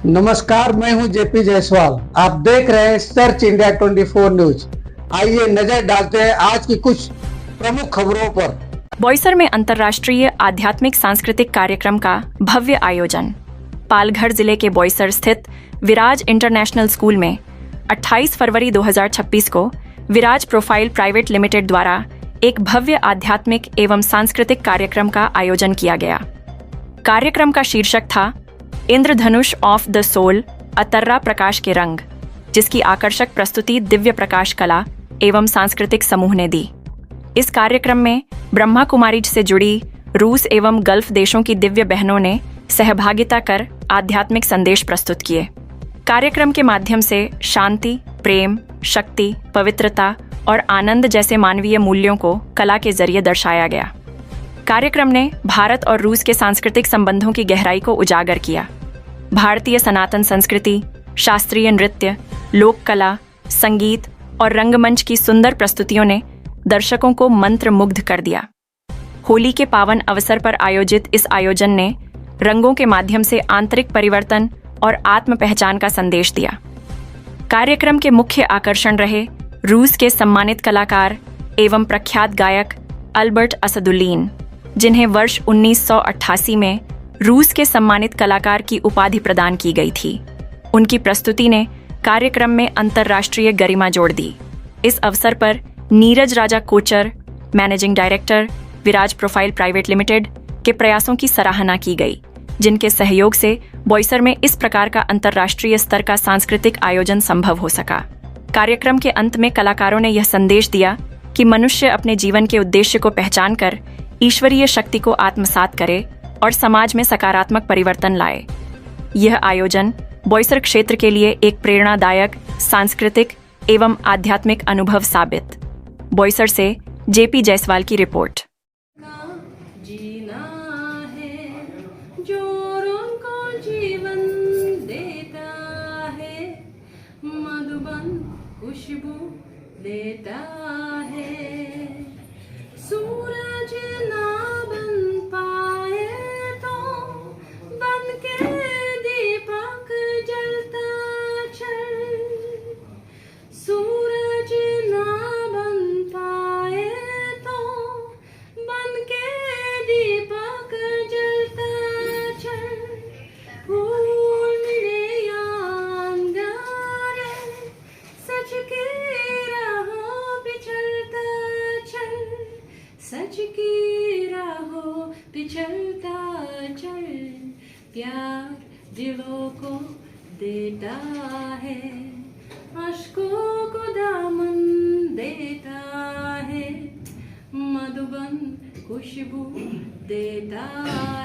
नमस्कार, मैं हूं जेपी जायसवाल। आप देख रहे हैं सर्च इंडिया 24 न्यूज। आइए नजर डालते हैं आज की कुछ प्रमुख खबरों पर। बोईसर में अंतर्राष्ट्रीय आध्यात्मिक सांस्कृतिक कार्यक्रम का भव्य आयोजन। पालघर जिले के बोईसर स्थित विराज इंटरनेशनल स्कूल में 28 फरवरी 2026 को विराज प्रोफाइल प्राइवेट लिमिटेड द्वारा एक भव्य आध्यात्मिक एवं सांस्कृतिक कार्यक्रम का आयोजन किया गया। कार्यक्रम का शीर्षक था इंद्रधनुष ऑफ द सोल, अतर्रा प्रकाश के रंग, जिसकी आकर्षक प्रस्तुति दिव्य प्रकाश कला एवं सांस्कृतिक समूह ने दी। इस कार्यक्रम में ब्रह्मा कुमारी से जुड़ी रूस एवं गल्फ देशों की दिव्य बहनों ने सहभागिता कर आध्यात्मिक संदेश प्रस्तुत किए। कार्यक्रम के माध्यम से शांति, प्रेम, शक्ति, पवित्रता और आनंद जैसे मानवीय मूल्यों को कला के जरिए दर्शाया गया। कार्यक्रम ने भारत और रूस के सांस्कृतिक संबंधों की गहराई को उजागर किया। भारतीय सनातन संस्कृति, शास्त्रीय नृत्य, लोक कला, संगीत और रंगमंच की सुंदर प्रस्तुतियों ने दर्शकों को मंत्रमुग्ध कर दिया। होली के पावन अवसर पर आयोजित इस आयोजन ने रंगों के माध्यम से आंतरिक परिवर्तन और आत्म पहचान का संदेश दिया। कार्यक्रम के मुख्य आकर्षण रहे रूस के सम्मानित कलाकार एवं प्रख्यात गायक अल्बर्ट असदुल्लीन, जिन्हें वर्ष 1988 में रूस के सम्मानित कलाकार की उपाधि प्रदान की गई थी। उनकी प्रस्तुति ने कार्यक्रम में अंतर्राष्ट्रीय गरिमा जोड़ दी। इस अवसर पर नीरज राजा कोचर, मैनेजिंग डायरेक्टर, विराज प्रोफाइल प्राइवेट लिमिटेड के प्रयासों की सराहना की गई, जिनके सहयोग से बोईसर में इस प्रकार का अंतर्राष्ट्रीय स्तर का सांस्कृतिक आयोजन संभव हो सका। कार्यक्रम के अंत में कलाकारों ने यह संदेश दिया कि मनुष्य अपने जीवन के उद्देश्य को पहचान कर ईश्वरीय शक्ति को आत्मसात करे और समाज में सकारात्मक परिवर्तन लाए। यह आयोजन बोईसर क्षेत्र के लिए एक प्रेरणादायक सांस्कृतिक एवं आध्यात्मिक अनुभव साबित। बोईसर से जेपी जायसवाल की रिपोर्ट। जीना है जोरों को जीवन देता है, मधुबन खुशबू देता है। सूरज ना बन पाए तो बन के दीपक जलता चल। सूरज ना बन पाए तो बन के दीपक जलता चल। फूल मिले या अंगारे, सच के राहों पे चलता चल। सच की राहों पे चलता चल। प्यार दिलों को देता है, अश्कों को दामन देता है, मधुबन खुशबू देता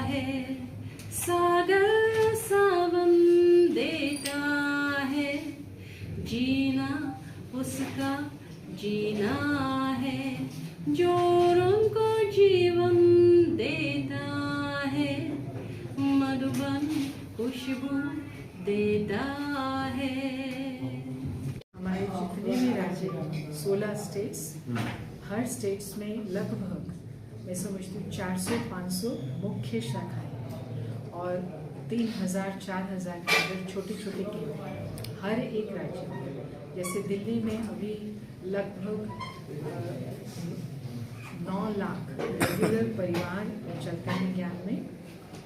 है। सागर सावन देता है, जीना उसका जीना है। जोरों को जीवन देता है, मधुबन खुशबू देता है। हमारे जितने भी राज्य 16 स्टेट्स, हर स्टेट्स में लगभग मैं समझती हूँ 400-500 मुख्य शाखाएं और 3000-4000 के अंदर छोटे छोटे केंद्र हर एक राज्य में। जैसे दिल्ली में अभी लगभग 9 लाख रेगुलर परिवार चलते हैं ज्ञान में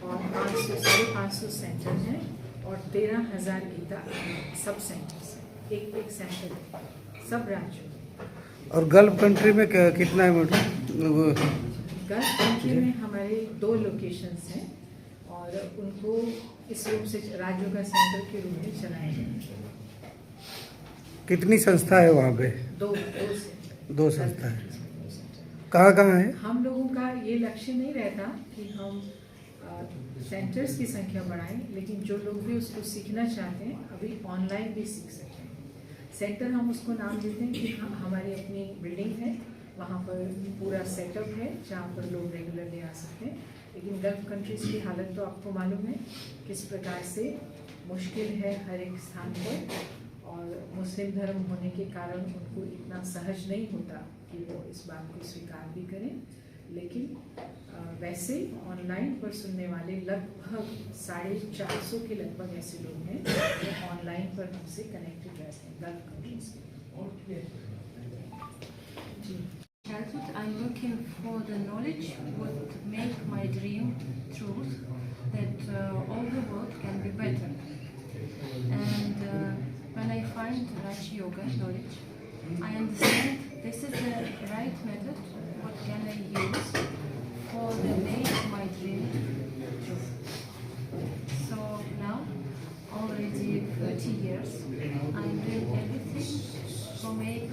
और 500-550 सेंटर हैं और 13,000 गीता सब सेंटर्स हैं। एक सेंटर है सब राज्यों में। और गल्फ कंट्री में कितना है मतलब? गल्फ कंट्री में हमारे 2 लोकेशंस हैं और उनको इस रूप से राज्यों का सेंटर के रूप में चलाए जाएंगे। कितनी संस्था है वहाँ पे? 2 संस्था है। कहाँ है? हम लोगों का ये लक्ष्य नहीं रहता कि हम सेंटर्स की संख्या बढ़ाएं, लेकिन जो लोग भी उसको सीखना चाहते हैं अभी ऑनलाइन भी सीख सकते हैं। सेंटर हम उसको नाम देते हैं कि हमारी अपनी बिल्डिंग है, वहाँ पर पूरा सेटअप है जहाँ पर लोग रेगुलरली आ सकते हैं। लेकिन गल्फ कंट्रीज़ की हालत तो आपको मालूम है किस प्रकार से मुश्किल है हर एक स्थान पर, और मुस्लिम धर्म होने के कारण उनको इतना सहज नहीं होता कि वो इस बात को स्वीकार भी करें। लेकिन वैसे ऑनलाइन पर सुनने वाले लगभग 450 के लगभग ऐसे लोग हैं जो ऑनलाइन पर हमसे कनेक्टेड रहते हैं गल्फ कंट्रीज के। जी childhood, I'm looking for the knowledge would make my dream truth, that all the world can be better. And when I find Raj Yoga knowledge, I understand this is the right method. What can I use for the make my dream truth? So now, already 30 years, I'm doing everything to make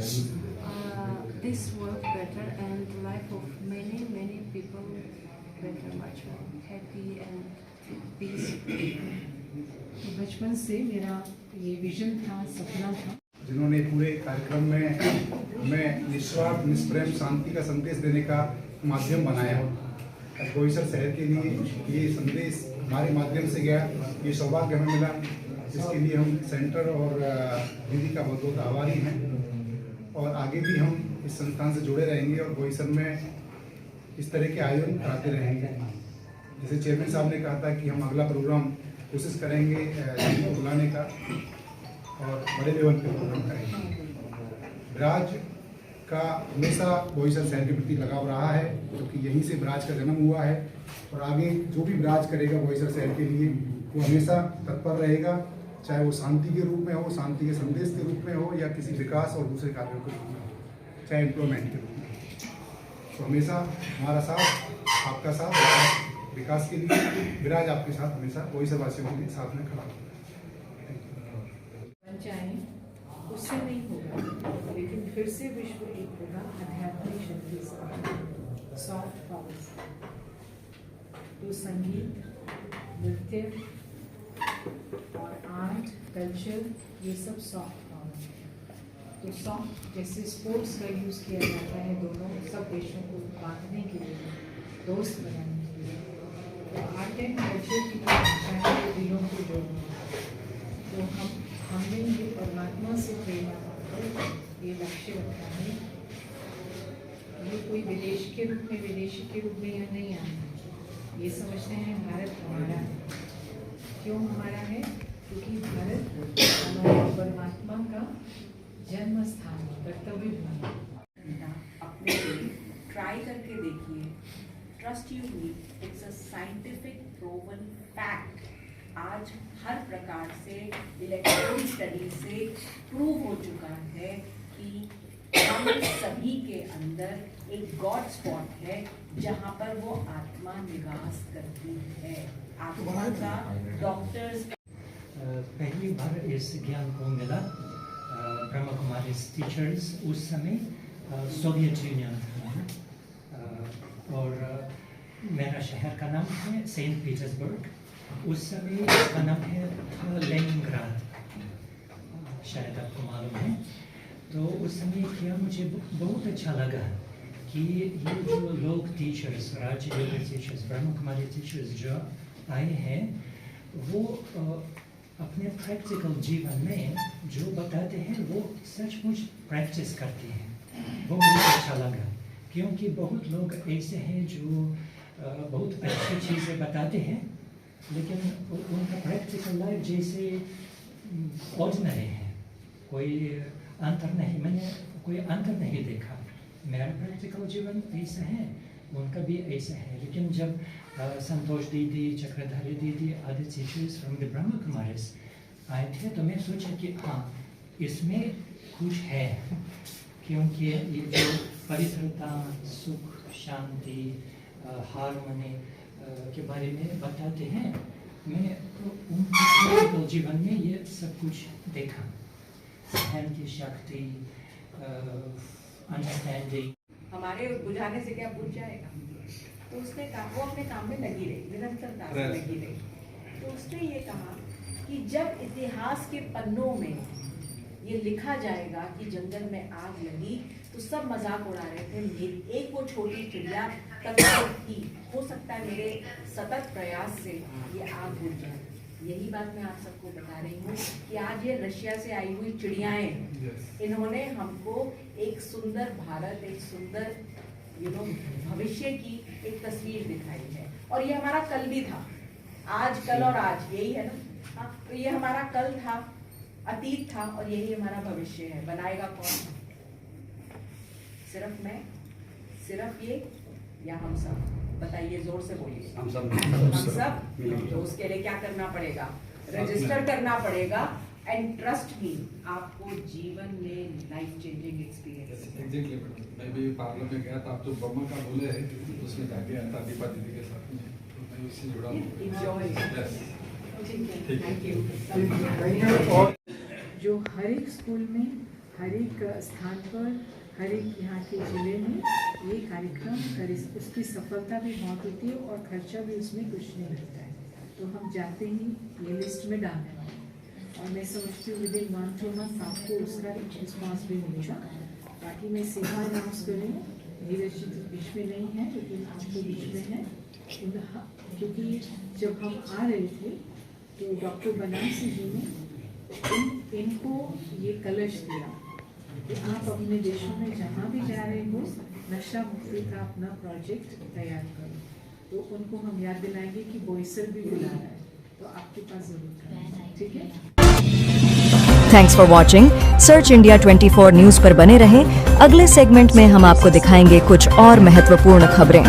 this world better and the life of many, many people better, much more happy and peaceful. तो बचपन से मेरा ये vision था, सपना था। जिन्होंने पूरे कार्यक्रम में हमें निस्वार्थ निष्प्रेम शांति का संदेश देने का माध्यम बनाया। आज बोईसर शहर के लिए ये संदेश हमारे माध्यम से गया, ये सौभाग्य हमें मिला, जिसके लिए हम सेंटर और दीदी का बहुत बहुत आभारी हैं। और आगे भी हम इस संस्थान से जुड़े रहेंगे और बोईसर में इस तरह के आयोजन कराते रहेंगे। जैसे चेयरमैन साहब ने कहा था कि हम अगला प्रोग्राम कोशिश करेंगे को बुलाने का और बड़े लेवल पे प्रोग्राम करेंगे। ब्राज का हमेशा बोईसर शहर के प्रति लगाव रहा है, क्योंकि यहीं से ब्राज का जन्म हुआ है और आगे जो भी ब्राज करेगा बोईसर शहर के लिए वो हमेशा तत्पर रहेगा, चाहे वो शांति के रूप में हो, शांति के संदेश के रूप में हो, या किसी विकास और दूसरे कार्यों के रूप में हो, चाहे एम्प्लॉयमेंट के रूप में। तो हमेशा हमारा साथ, आपका साथ विकास के लिए विराज आपके साथ हमेशा बोईसर वासियों के लिए साथ में खड़ा होगा। बन जाए उससे नहीं होगा, लेकिन फिर से विश्व एक होगा आध्यात्मिक शक्ति से, सॉफ्ट पावर से। तो संगीत, नृत्य और आर्ट, कल्चर, ये सब सॉफ्ट पावर है। तो सॉफ्ट जैसे स्पोर्ट्स का यूज़ किया जाता है दोनों सब देशों को बांटने के लिए, दोस्त बनाने के लिए, तो आर्ट एंड कल्चर की भाषा है दिलों को जोड़ना। तो हमने ये परमात्मा से प्रेरणा पाकर ये लक्ष्य रखा है। ये कोई विदेश के रूप में, विदेशी के रूप में यहाँ नहीं आना। ये समझते हैं भारत हमारा है। क्यों हमारा है? क्योंकि भारत हमारे परमात्मा का जन्म स्थान है, कर्तव्य भूमि। अपने ट्राई करके देखिए, trust you me, it's a scientific proven fact. आज हर प्रकार से इलेक्ट्रॉनिक स्टडी से प्रूव हो चुका है कि हम सभी के अंदर एक गॉड स्पॉट है जहाँ पर वो आत्मा निवास करती है। आत्मा का डॉक्टर्स पहली बार इस ज्ञान को मिला ब्रह्मा कुमारी टीचर्स उस समय सोवियत यूनियन था और मेरा शहर का नाम है सेंट पीटर्सबर्ग। उस समय इसका नाम है लेनिनग्राड, शायद आपको मालूम है। तो उस समय क्या मुझे बहुत अच्छा लगा कि ये जो लोग टीचर्स, राज योगा टीचर्स, ब्रह्मा कुमारी टीचर्स जो आए हैं वो अपने प्रैक्टिकल जीवन में जो बताते हैं वो सचमुच प्रैक्टिस करते हैं। वो मुझे अच्छा लगा, क्योंकि बहुत लोग ऐसे हैं जो बहुत अच्छी चीज़ें बताते हैं लेकिन उनका प्रैक्टिकल लाइफ जैसे ऑर्डिनरी है, कोई अंतर नहीं, मैंने कोई अंतर नहीं देखा। मेरा प्रैक्टिकल जीवन ऐसा है, उनका भी ऐसा है। लेकिन जब संतोष दीदी, चक्रधारी दीदी, आदि teachers from the Brahma Kumaris आए थे तो मैं सोचा कि हाँ इसमें कुछ है, क्योंकि ये जो पवित्रता, सुख, शांति, हार्मनी के बारे में बताते हैं, मैंने उनके जीवन में ये सब कुछ देखा। सहन की शक्ति, अंडरस्टैंडिंग। हमारे बुझाने से क्या बुझ जाएगा? तो उसने कहा, वो अपने काम में लगी रही, निरंतरता से लगी रही। तो उसने ये कहा कि जब इतिहास के पन्नों में ये लिखा जाएगा कि जंगल में आग लगी तो सब मजाक उड़ा रहे थे, एक वो छोटी चिड़िया तब थी, हो सकता है मेरे सतत प्रयास से ये आग बुझ जाए। यही बात मैं आप सबको बता रही हूँ कि आज ये रशिया से आई हुई चिड़ियाएं, इन्होंने हमको एक सुंदर भारत, एक सुंदर भविष्य की एक तस्वीर दिखाई है। और ये हमारा कल भी था, आज कल और आज यही है ना। हाँ, तो ये हमारा कल था, अतीत था, और यही हमारा भविष्य है। बनाएगा कौन? सिर्फ मैं, सिर्फ ये, या हम सब? बताइए, जोर से बोलिए। हम सब। तो उसके लिए क्या करना पड़ेगा? रजिस्टर करना पड़ेगा। एंड ट्रस्ट मी, आपको जीवन में life changing experience. Exactly madam, मैं भी पार्लर में गया था, आप जो ब्रह्मा का बोले हैं उसमें जाके आया था दीपा दीदी के साथ में, तो मैं उससे जुड़ा हूँ। Thank you. जो हर एक स्कूल में, हर एक स्थान पर, हर एक यहाँ के जिले में ये कार्यक्रम उसकी सफलता भी बहुत होती है और खर्चा भी उसमें कुछ नहीं लगता है। तो हम जाते ही ये लिस्ट में डालने वाले हैं और मैं समझती हूँ विदिन 1-2 मंथ आपको उसका रिस्पॉन्स भी मिलेगा। बाकी मैं सेवा अनाउंस कर रही हूँ, धीरज जी तो बीच में नहीं है लेकिन आपको बीच में है, क्योंकि जब हम आ रहे थे तो डॉक्टर बनारसी जी ने इनको ये कलश दिया कि आप अपने देशों में जहाँ भी जा रहे हो नशा मुक्ति का अपना प्रोजेक्ट तैयार करो। तो उनको हम याद दिलाएंगे कि बोईसर भी बुला रहा है, तो आपके पास जरूर करना, ठीक है। Thanks for watching. Search India 24 news पर बने रहें। अगले सेगमेंट में हम आपको दिखाएंगे कुछ और महत्वपूर्ण खबरें।